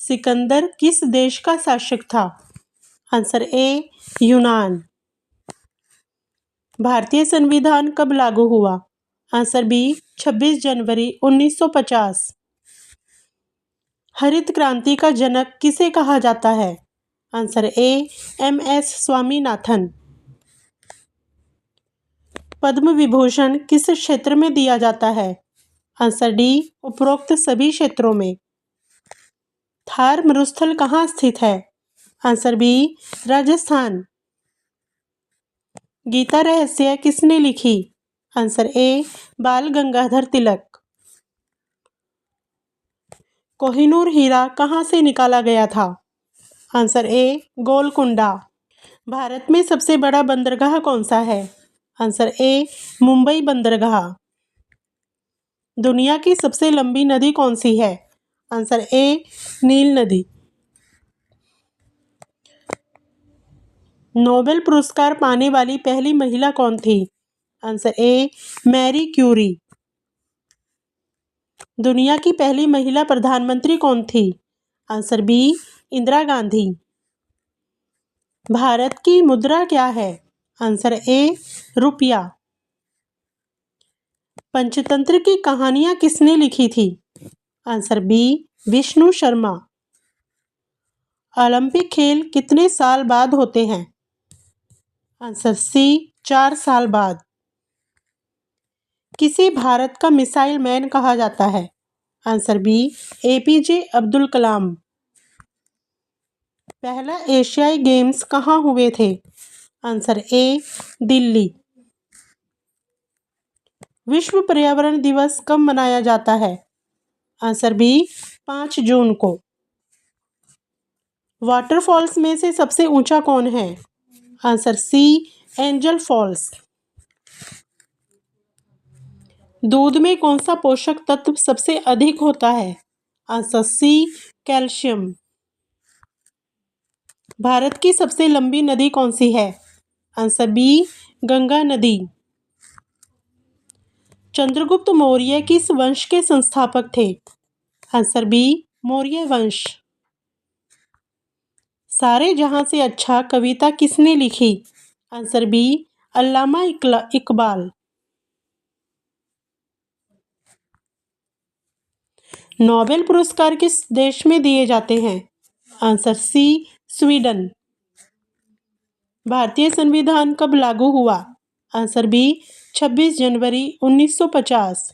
सिकंदर किस देश का शासक था? आंसर ए यूनान। भारतीय संविधान कब लागू हुआ? आंसर बी 26 जनवरी 1950। हरित क्रांति का जनक किसे कहा जाता है? Answer A M S. Swaminathan. Padma Vibhushan किस क्षेत्र में दिया जाता है? आंसर डी उपरोक्त सभी क्षेत्रों में। थार मरुस्थल कहाँ स्थित है? Answer B Rajasthan. गीता रहस्य किसने लिखी? आंसर ए बाल गंगाधर तिलक। कोहिनूर हीरा कहाँ से निकाला गया था? Answer A Golconda. भारत में सबसे बड़ा बंदरगाह कौन सा है? आंसर ए मुंबई बंदरगाह। दुनिया की सबसे लंबी नदी कौन सी है? आंसर ए नील नदी। नोबेल पुरस्कार पाने वाली पहली महिला कौन थी? Answer A Marie Curie. दुनिया की पहली महिला प्रधानमंत्री कौन थी? Answer B Indira Gandhi. भारत की मुद्रा क्या है? आंसर ए रुपया। पंचतंत्र की कहानियां किसने लिखी थी? Answer B Vishnu Sharma. Olympic खेल कितने साल बाद होते हैं? आंसर सी 4 साल बाद। किसे भारत का मिसाइल मैन कहा जाता है? Answer B APJ Abdul Kalam. पहला एशियाई गेम्स कहाँ हुए थे? Answer A Delhi. विश्व पर्यावरण दिवस कब मनाया जाता है? आंसर बी 5 जून को। वाटरफॉल्स में से सबसे ऊंचा कौन है? Answer C Angel Falls. दूध में कौन सा पोषक तत्व सबसे अधिक होता है? Answer C calcium. भारत की सबसे लंबी नदी कौन सी है? आंसर बी गंगा नदी। चंद्रगुप्त मौर्य किस वंश के संस्थापक थे? आंसर बी मौर्य वंश। सारे जहां से अच्छा कविता किसने लिखी? Answer B Allama Iqbal. Nobel पुरस्कार किस देश में दिए जाते हैं? Answer C Sweden. भारतीय संविधान कब लागू हुआ? आंसर बी 26 जनवरी 1950।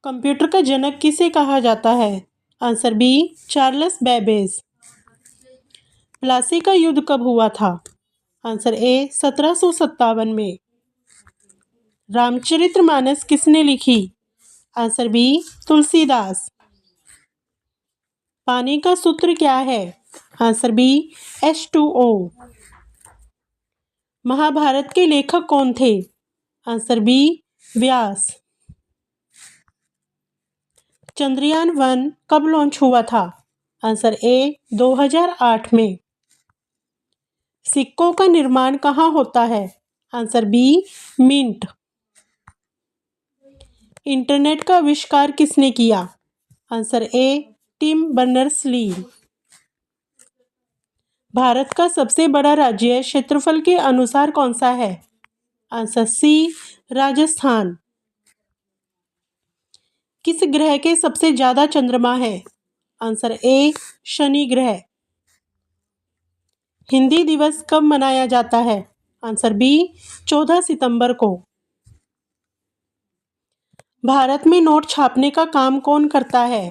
कंप्यूटर का जनक किसे कहा जाता है? Answer B Charles Babbage. Plassey का युद्ध कब हुआ था? आंसर ए 1757 में। रामचरितमानस किसने लिखी? Answer B Tulsidas. पानी का सूत्र क्या है? Answer B H2O। महाभारत के लेखक कौन थे? आंसर बी व्यास। चंद्रयान 1 कब लॉन्च हुआ था? आंसर ए 2008 में। सिक्कों का निर्माण कहाँ होता है? Answer B mint. इंटरनेट का आविष्कार किसने किया? Answer A Tim Berners Lee. Bharat का सबसे बड़ा राज्य क्षेत्रफल के अनुसार कौन सा है? Answer C Rajasthan. किस ग्रह के सबसे ज्यादा चंद्रमा है? आंसर ए शनि ग्रह। हिंदी दिवस कब मनाया जाता है? आंसर बी 14 सितंबर को। भारत में नोट छापने का काम कौन करता है?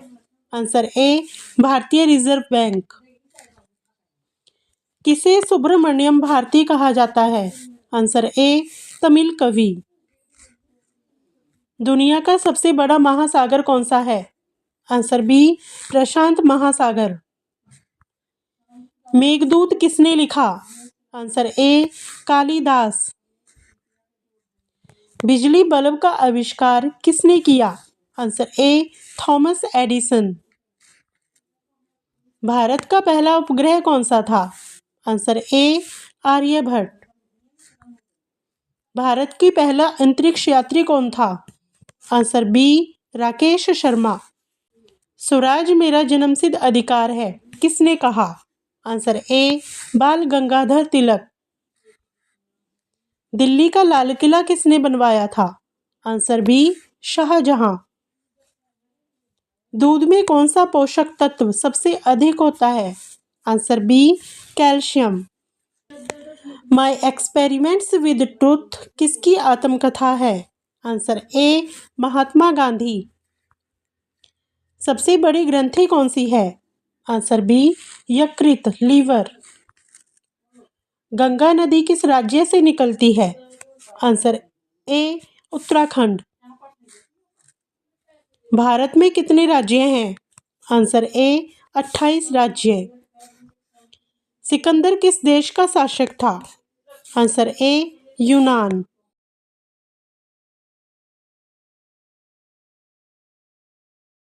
आंसर ए भारतीय रिजर्व बैंक। किसे सुब्रमण्यम भारती कहा जाता है? आंसर ए तमिल कवि। दुनिया का सबसे बड़ा महासागर कौन सा है? आंसर बी प्रशांत महासागर। मेघदूत किसने लिखा? Answer A Kalidas. बिजली बल्ब का आविष्कार किसने किया? आंसर ए थॉमस एडिसन। भारत का पहला उपग्रह कौन सा था? Answer A Aryabhata. भारत की पहला अंतरिक्ष यात्री कौन था? Answer B Rakesh Sharma. स्वराज मेरा जन्मसिद्ध अधिकार है किसने कहा? आंसर ए बाल गंगाधर तिलक। दिल्ली का लाल किला किसने बनवाया था? Answer B Shahjahan. दूध में कौन सा पोषक तत्व सबसे अधिक होता है? Answer B calcium. My experiments with truth किसकी आत्मकथा है? Answer A Mahatma Gandhi. सबसे बड़ी ग्रंथि कौन सी है? आंसर बी यकृत लीवर। गंगा नदी किस राज्य से निकलती है? आंसर ए उत्तराखंड। भारत में कितने राज्य हैं? आंसर ए 28 राज्य। सिकंदर किस देश का शासक था? आंसर ए यूनान।